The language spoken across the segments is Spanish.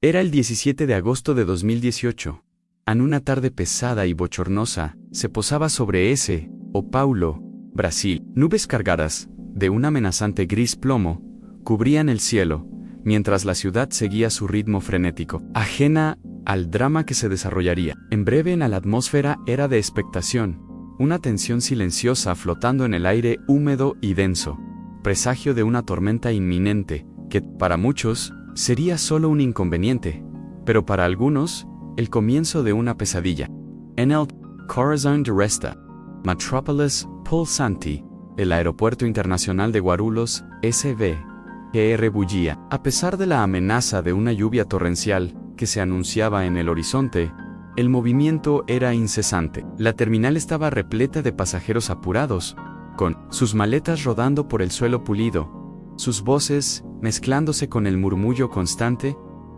Era el 17 de agosto de 2018. En una tarde pesada y bochornosa, se posaba sobre São Paulo, Brasil. Nubes cargadas, de un amenazante gris plomo, cubrían el cielo, mientras la ciudad seguía su ritmo frenético, ajena al drama que se desarrollaría. En breve la atmósfera era de expectación, una tensión silenciosa flotando en el aire húmedo y denso, presagio de una tormenta inminente, que, para muchos, sería solo un inconveniente, pero para algunos, el comienzo de una pesadilla. En el Corazón de Resta, Metropolis Pulsante, el aeropuerto internacional de Guarulhos, SB, bullía. A pesar de la amenaza de una lluvia torrencial que se anunciaba en el horizonte, el movimiento era incesante. La terminal estaba repleta de pasajeros apurados, con sus maletas rodando por el suelo pulido, sus voces mezclándose con el murmullo constante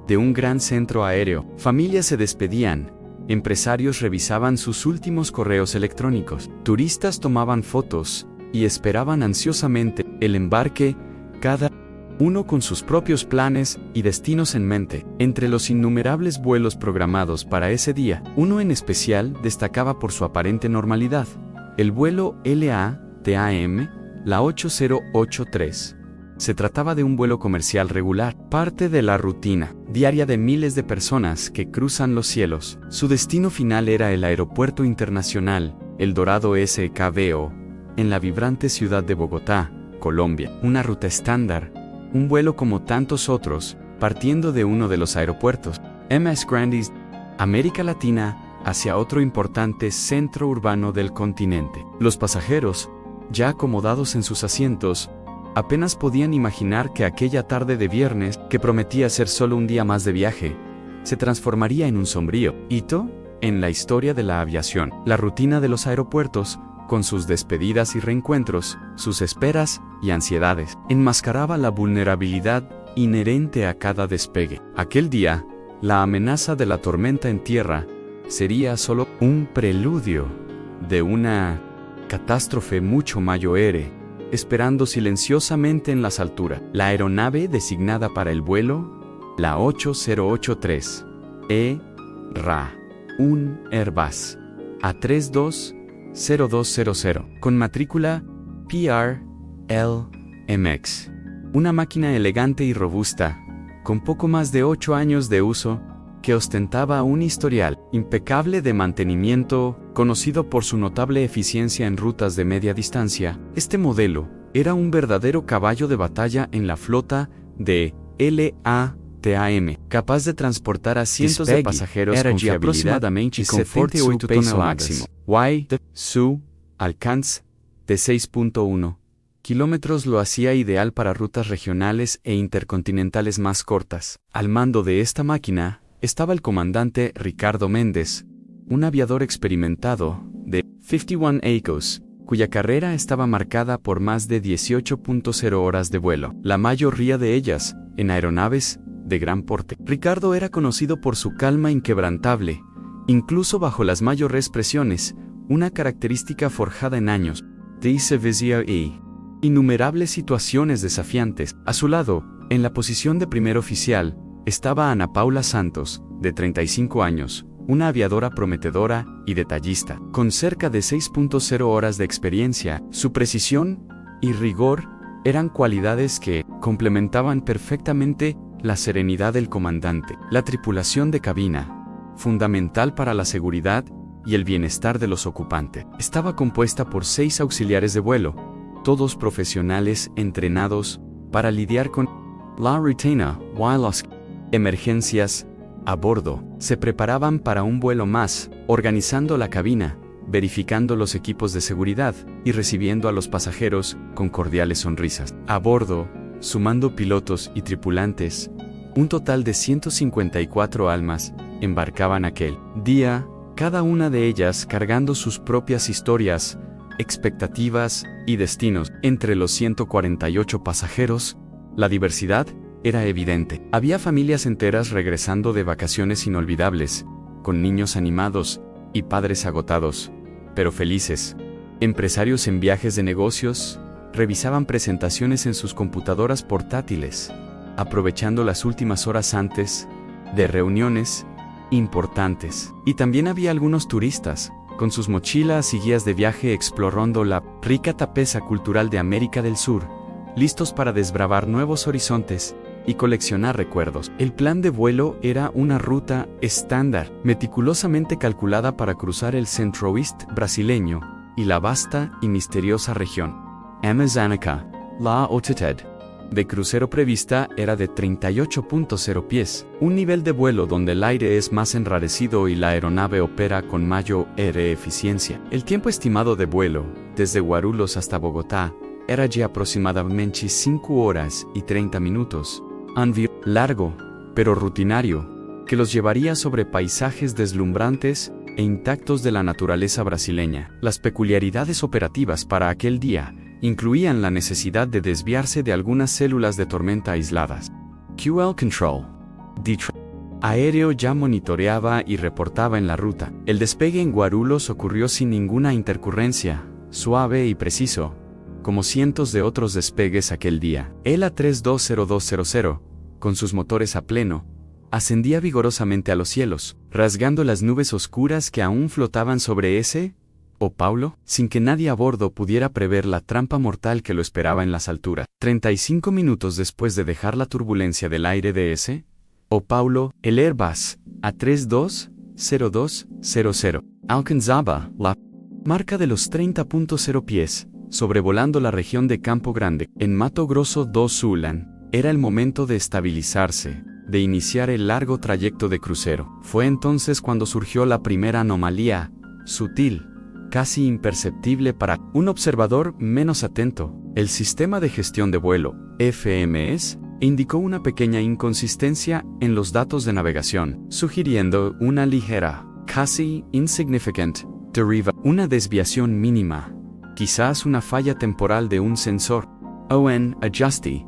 de un gran centro aéreo. Familias se despedían, empresarios revisaban sus últimos correos electrónicos, turistas tomaban fotos y esperaban ansiosamente el embarque, cada uno con sus propios planes y destinos en mente. Entre los innumerables vuelos programados para ese día, uno en especial destacaba por su aparente normalidad: el vuelo LATAM, la 8083. Se trataba de un vuelo comercial regular, parte de la rutina diaria de miles de personas que cruzan los cielos. Su destino final era el Aeropuerto Internacional El Dorado SKBO, en la vibrante ciudad de Bogotá, Colombia. Una ruta estándar, un vuelo como tantos otros, partiendo de uno de los aeropuertos más grandes América Latina hacia otro importante centro urbano del continente. Los pasajeros, ya acomodados en sus asientos, apenas podían imaginar que aquella tarde de viernes, que prometía ser solo un día más de viaje, se transformaría en un sombrío hito en la historia de la aviación. La rutina de los aeropuertos, con sus despedidas y reencuentros, sus esperas y ansiedades, enmascaraba la vulnerabilidad inherente a cada despegue. Aquel día, la amenaza de la tormenta en tierra sería solo un preludio de una catástrofe mucho mayor, esperando silenciosamente en las alturas. La aeronave designada para el vuelo, la 8083, era un Airbus A320200, con matrícula PRLMX. Una máquina elegante y robusta, con poco más de 8 años de uso, que ostentaba un historial impecable de mantenimiento, conocido por su notable eficiencia en rutas de media distancia. Este modelo era un verdadero caballo de batalla en la flota de LATAM, capaz de transportar a cientos de pasajeros con fiabilidad y 78 toneladas máximo. Su alcance de 6.1 kilómetros lo hacía ideal para rutas regionales e intercontinentales más cortas. Al mando de esta máquina estaba el comandante Ricardo Méndez, un aviador experimentado de 51 Acres, cuya carrera estaba marcada por más de 18.0 horas de vuelo, la mayoría de ellas en aeronaves de gran porte. Ricardo era conocido por su calma inquebrantable, incluso bajo las mayores presiones, una característica forjada en años de servicio y innumerables situaciones desafiantes. A su lado, en la posición de primer oficial, estaba Ana Paula Santos, de 35 años, una aviadora prometedora y detallista. Con cerca de 6.0 horas de experiencia, su precisión y rigor eran cualidades que complementaban perfectamente la serenidad del comandante. La tripulación de cabina, fundamental para la seguridad y el bienestar de los ocupantes, estaba compuesta por 6 auxiliares de vuelo, todos profesionales entrenados para lidiar con la rutina wireless. Emergencias a bordo. Se preparaban para un vuelo más, organizando la cabina, verificando los equipos de seguridad y recibiendo a los pasajeros con cordiales sonrisas. A bordo, sumando pilotos y tripulantes, un total de 154 almas embarcaban aquel día, cada una de ellas cargando sus propias historias, expectativas y destinos. Entre los 148 pasajeros, la diversidad era evidente. Había familias enteras regresando de vacaciones inolvidables, con niños animados y padres agotados, pero felices. Empresarios en viajes de negocios revisaban presentaciones en sus computadoras portátiles, aprovechando las últimas horas antes de reuniones importantes. Y también había algunos turistas, con sus mochilas y guías de viaje explorando la rica tapeza cultural de América del Sur, listos para desbravar nuevos horizontes y coleccionar recuerdos. El plan de vuelo era una ruta estándar, meticulosamente calculada para cruzar el centro-oeste brasileño y la vasta y misteriosa región amazónica. La altitud de crucero prevista era de 38.0 pies, un nivel de vuelo donde el aire es más enrarecido y la aeronave opera con mayor eficiencia. El tiempo estimado de vuelo, desde Guarulhos hasta Bogotá, era de aproximadamente 5 horas y 30 minutos. Un viaje largo, pero rutinario, que los llevaría sobre paisajes deslumbrantes e intactos de la naturaleza brasileña. Las peculiaridades operativas para aquel día incluían la necesidad de desviarse de algunas células de tormenta aisladas. QL Control. Aéreo ya monitoreaba y reportaba en la ruta. El despegue en Guarulhos ocurrió sin ninguna intercurrencia, suave y preciso, como cientos de otros despegues aquel día. El A320200, con sus motores a pleno, ascendía vigorosamente a los cielos, rasgando las nubes oscuras que aún flotaban sobre ese, o Paulo, sin que nadie a bordo pudiera prever la trampa mortal que lo esperaba en las alturas. 35 minutos después de dejar la turbulencia del aire de ese, o Paulo, el Airbus A320200 alcanzaba la marca de los 30.0 pies, sobrevolando la región de Campo Grande, en Mato Grosso do Sul. Era el momento de estabilizarse, de iniciar el largo trayecto de crucero. Fue entonces cuando surgió la primera anomalía, sutil, casi imperceptible para un observador menos atento. El sistema de gestión de vuelo, FMS, indicó una pequeña inconsistencia en los datos de navegación, sugiriendo una ligera, casi insignificant, una desviación mínima, quizás una falla temporal de un sensor, ON Adjustee,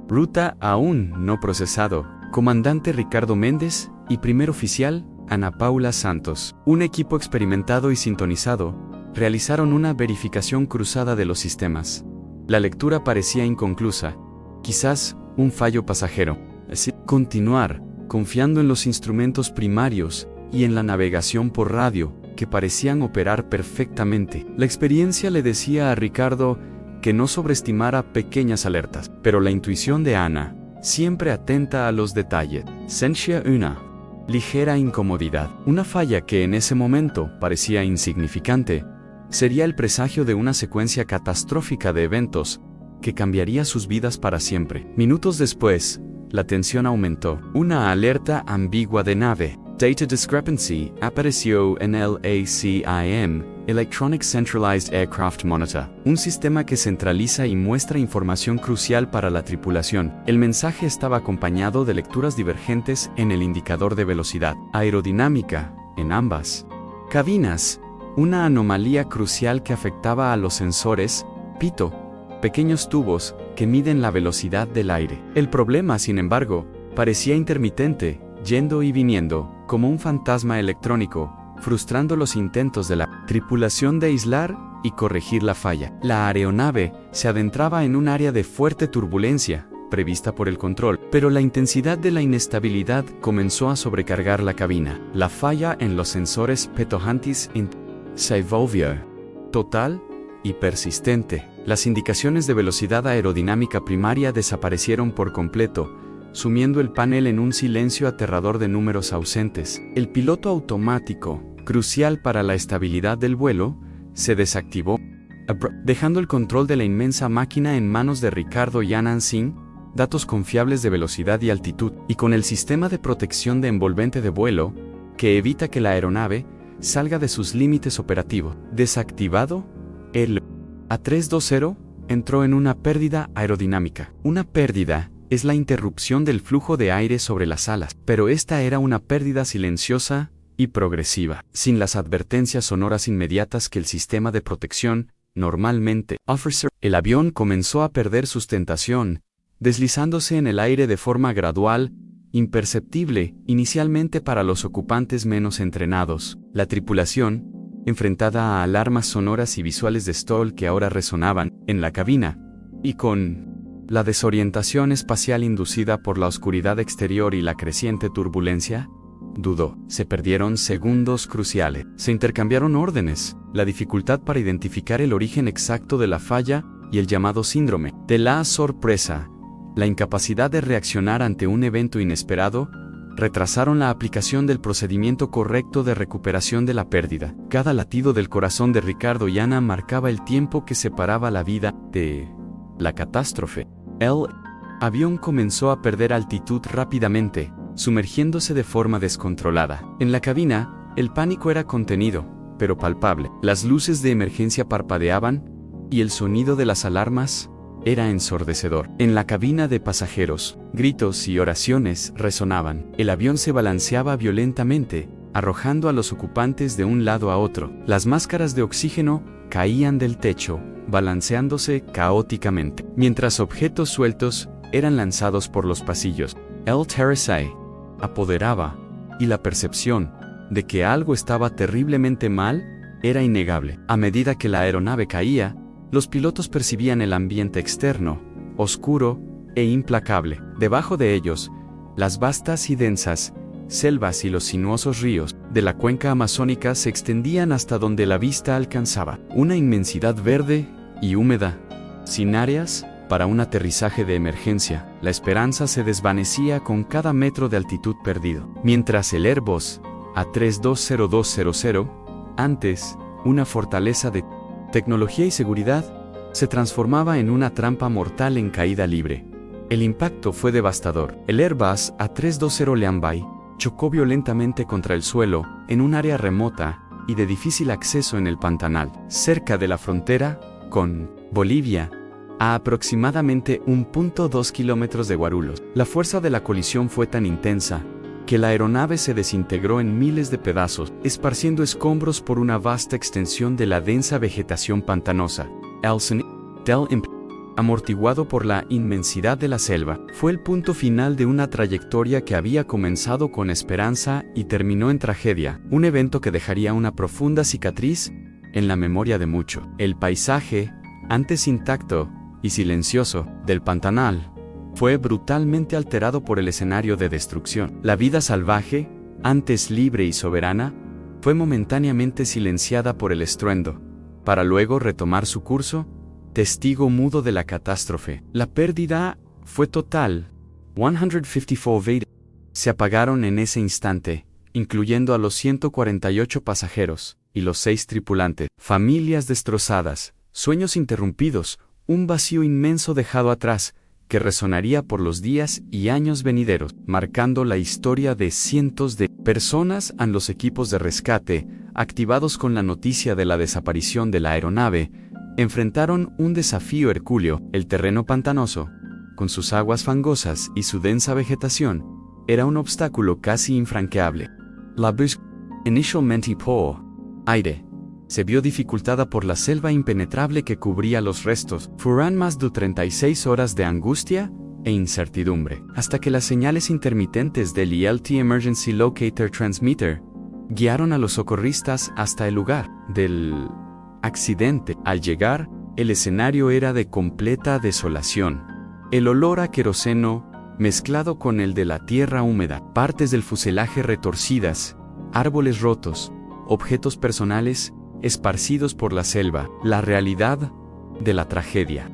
ruta aún no procesado. Comandante Ricardo Méndez y primer oficial, Ana Paula Santos, un equipo experimentado y sintonizado, realizaron una verificación cruzada de los sistemas. La lectura parecía inconclusa, quizás un fallo pasajero. Así, continuar, confiando en los instrumentos primarios y en la navegación por radio, que parecían operar perfectamente. La experiencia le decía a Ricardo que no sobreestimara pequeñas alertas, pero la intuición de Ana, siempre atenta a los detalles, sentía una ligera incomodidad. Una falla que en ese momento parecía insignificante, sería el presagio de una secuencia catastrófica de eventos que cambiaría sus vidas para siempre. Minutos después, la tensión aumentó. Una alerta ambigua de nave, Data Discrepancy, apareció en el ACIM, Electronic Centralized Aircraft Monitor, un sistema que centraliza y muestra información crucial para la tripulación. El mensaje estaba acompañado de lecturas divergentes en el indicador de velocidad aerodinámica, en ambas cabinas, una anomalía crucial que afectaba a los sensores, PITO, pequeños tubos que miden la velocidad del aire. El problema, sin embargo, parecía intermitente, yendo y viniendo, como un fantasma electrónico, frustrando los intentos de la tripulación de aislar y corregir la falla. La aeronave se adentraba en un área de fuerte turbulencia, prevista por el control, pero la intensidad de la inestabilidad comenzó a sobrecargar la cabina. La falla en los sensores Petohantis se volvió total y persistente. Las indicaciones de velocidad aerodinámica primaria desaparecieron por completo, sumiendo el panel en un silencio aterrador de números ausentes. El piloto automático, crucial para la estabilidad del vuelo, se desactivó, dejando el control de la inmensa máquina en manos de Ricardo Yanan sin datos confiables de velocidad y altitud, y con el sistema de protección de envolvente de vuelo, que evita que la aeronave salga de sus límites operativos. Desactivado, el A320 entró en una pérdida aerodinámica. Una pérdida es la interrupción del flujo de aire sobre las alas, pero esta era una pérdida silenciosa y progresiva, sin las advertencias sonoras inmediatas que el sistema de protección normalmente ofrece. El avión comenzó a perder sustentación, deslizándose en el aire de forma gradual, imperceptible inicialmente para los ocupantes menos entrenados. La tripulación, enfrentada a alarmas sonoras y visuales de Stoll que ahora resonaban en la cabina, y con ¿La desorientación espacial inducida por la oscuridad exterior y la creciente turbulencia? Dudó. Se perdieron segundos cruciales. Se intercambiaron órdenes. La dificultad para identificar el origen exacto de la falla y el llamado síndrome de la sorpresa, la incapacidad de reaccionar ante un evento inesperado, retrasaron la aplicación del procedimiento correcto de recuperación de la pérdida. Cada latido del corazón de Ricardo y Ana marcaba el tiempo que separaba la vida de la catástrofe. El avión comenzó a perder altitud rápidamente, sumergiéndose de forma descontrolada. En la cabina, el pánico era contenido, pero palpable. Las luces de emergencia parpadeaban, y el sonido de las alarmas era ensordecedor. En la cabina de pasajeros, gritos y oraciones resonaban. El avión se balanceaba violentamente, arrojando a los ocupantes de un lado a otro. Las máscaras de oxígeno caían del techo, balanceándose caóticamente, mientras objetos sueltos eran lanzados por los pasillos. El terror apoderaba, y la percepción de que algo estaba terriblemente mal era innegable. A medida que la aeronave caía, los pilotos percibían el ambiente externo, oscuro e implacable. Debajo de ellos, las vastas y densas selvas y los sinuosos ríos de la cuenca amazónica se extendían hasta donde la vista alcanzaba. Una inmensidad verde y húmeda, sin áreas para un aterrizaje de emergencia. La esperanza se desvanecía con cada metro de altitud perdido. Mientras el Airbus A320-200, antes una fortaleza de tecnología y seguridad, se transformaba en una trampa mortal en caída libre. El impacto fue devastador. El Airbus A320 Leanbay chocó violentamente contra el suelo, en un área remota y de difícil acceso en el Pantanal, cerca de la frontera con Bolivia, a aproximadamente 1.2 kilómetros de Guarulhos. La fuerza de la colisión fue tan intensa que la aeronave se desintegró en miles de pedazos, esparciendo escombros por una vasta extensión de la densa vegetación pantanosa. El sonido del impacto, amortiguado por la inmensidad de la selva, fue el punto final de una trayectoria que había comenzado con esperanza y terminó en tragedia, un evento que dejaría una profunda cicatriz en la memoria de muchos. El paisaje, antes intacto y silencioso, del Pantanal, fue brutalmente alterado por el escenario de destrucción. La vida salvaje, antes libre y soberana, fue momentáneamente silenciada por el estruendo, para luego retomar su curso, testigo mudo de la catástrofe. La pérdida fue total. 154 vidas se apagaron en ese instante, incluyendo a los 148 pasajeros y los 6 tripulantes. Familias destrozadas, sueños interrumpidos, un vacío inmenso dejado atrás, que resonaría por los días y años venideros, marcando la historia de cientos de personas. En los equipos de rescate, activados con la noticia de la desaparición de la aeronave, enfrentaron un desafío hercúleo. El terreno pantanoso, con sus aguas fangosas y su densa vegetación, era un obstáculo casi infranqueable. La búsqueda, inicialmente por aire, se vio dificultada por la selva impenetrable que cubría los restos. Fueron más de 36 horas de angustia e incertidumbre, hasta que las señales intermitentes del ELT Emergency Locator Transmitter guiaron a los socorristas hasta el lugar del accidente. Al llegar, el escenario era de completa desolación. El olor a queroseno, mezclado con el de la tierra húmeda, partes del fuselaje retorcidas, árboles rotos, objetos personales esparcidos por la selva, la realidad de la tragedia.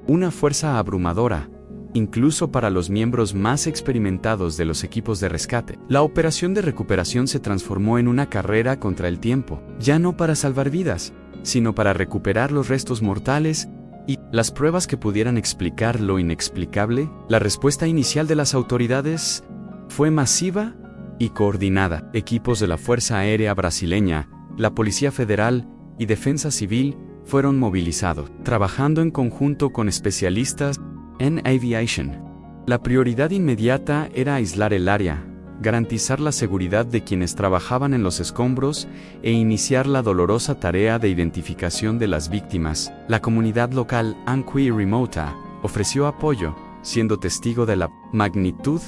Una fuerza abrumadora, incluso para los miembros más experimentados de los equipos de rescate. La operación de recuperación se transformó en una carrera contra el tiempo, ya no para salvar vidas, sino para recuperar los restos mortales y las pruebas que pudieran explicar lo inexplicable. La respuesta inicial de las autoridades fue masiva y coordinada. Equipos de la Fuerza Aérea Brasileña, la Policía Federal y Defensa Civil fueron movilizados, trabajando en conjunto con especialistas en aviation. La prioridad inmediata era aislar el área, garantizar la seguridad de quienes trabajaban en los escombros e iniciar la dolorosa tarea de identificación de las víctimas. La comunidad local Anqui Remota ofreció apoyo, siendo testigo de la magnitud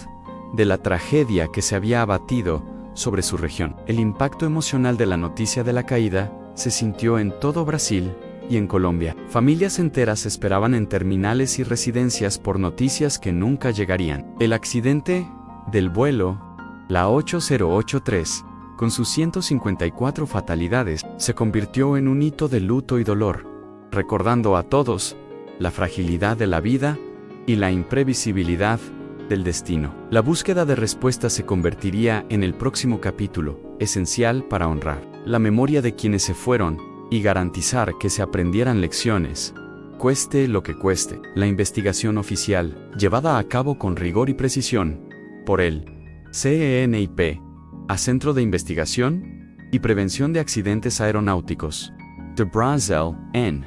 de la tragedia que se había abatido sobre su región. El impacto emocional de la noticia de la caída se sintió en todo Brasil y en Colombia. Familias enteras esperaban en terminales y residencias por noticias que nunca llegarían. El accidente del vuelo, la 8083, con sus 154 fatalidades, se convirtió en un hito de luto y dolor, recordando a todos la fragilidad de la vida y la imprevisibilidad del destino. La búsqueda de respuestas se convertiría en el próximo capítulo, esencial para honrar la memoria de quienes se fueron y garantizar que se aprendieran lecciones, cueste lo que cueste. La investigación oficial, llevada a cabo con rigor y precisión por el CENIP, a Centro de Investigación y Prevención de Accidentes Aeronáuticos de Brasil, en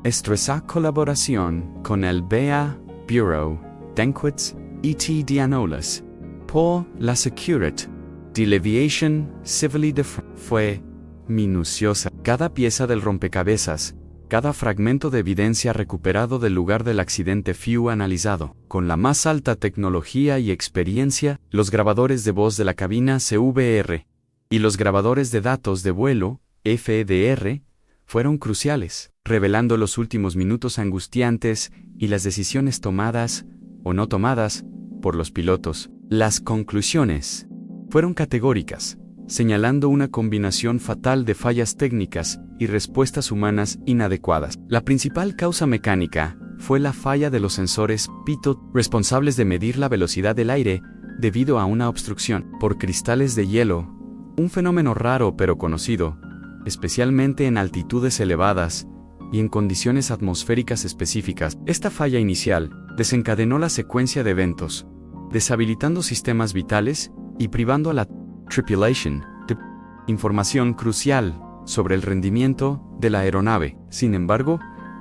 estrecha colaboración con el BA Bureau d'Enquêtes et d'Analyses pour la Sécurité de l'Aviation Civile de France, fue minuciosa. Cada pieza del rompecabezas, cada fragmento de evidencia recuperado del lugar del accidente fue analizado. Con la más alta tecnología y experiencia, los grabadores de voz de la cabina CVR y los grabadores de datos de vuelo, FDR, fueron cruciales, revelando los últimos minutos angustiantes y las decisiones tomadas o no tomadas por los pilotos. Las conclusiones fueron categóricas, señalando una combinación fatal de fallas técnicas y respuestas humanas inadecuadas. La principal causa mecánica fue la falla de los sensores pitot responsables de medir la velocidad del aire debido a una obstrucción por cristales de hielo, un fenómeno raro pero conocido, especialmente en altitudes elevadas y en condiciones atmosféricas específicas. Esta falla inicial desencadenó la secuencia de eventos, deshabilitando sistemas vitales y privando a la tripulación de información crucial sobre el rendimiento de la aeronave. Sin embargo,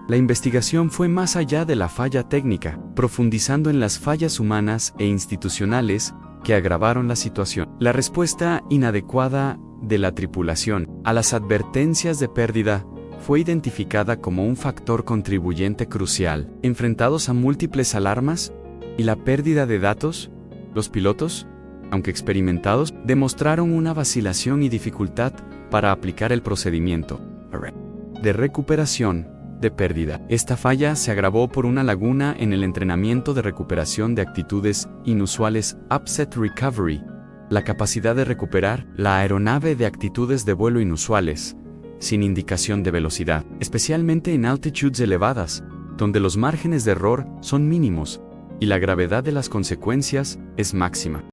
la investigación fue más allá de la falla técnica, profundizando en las fallas humanas e institucionales que agravaron la situación. La respuesta inadecuada de la tripulación a las advertencias de pérdida fue identificada como un factor contribuyente crucial. Enfrentados a múltiples alarmas y la pérdida de datos, los pilotos, aunque experimentados, demostraron una vacilación y dificultad para aplicar el procedimiento de recuperación de pérdida. Esta falla se agravó por una laguna en el entrenamiento de recuperación de actitudes inusuales Upset Recovery, la capacidad de recuperar la aeronave de actitudes de vuelo inusuales, sin indicación de velocidad, especialmente en altitudes elevadas, donde los márgenes de error son mínimos y la gravedad de las consecuencias es máxima.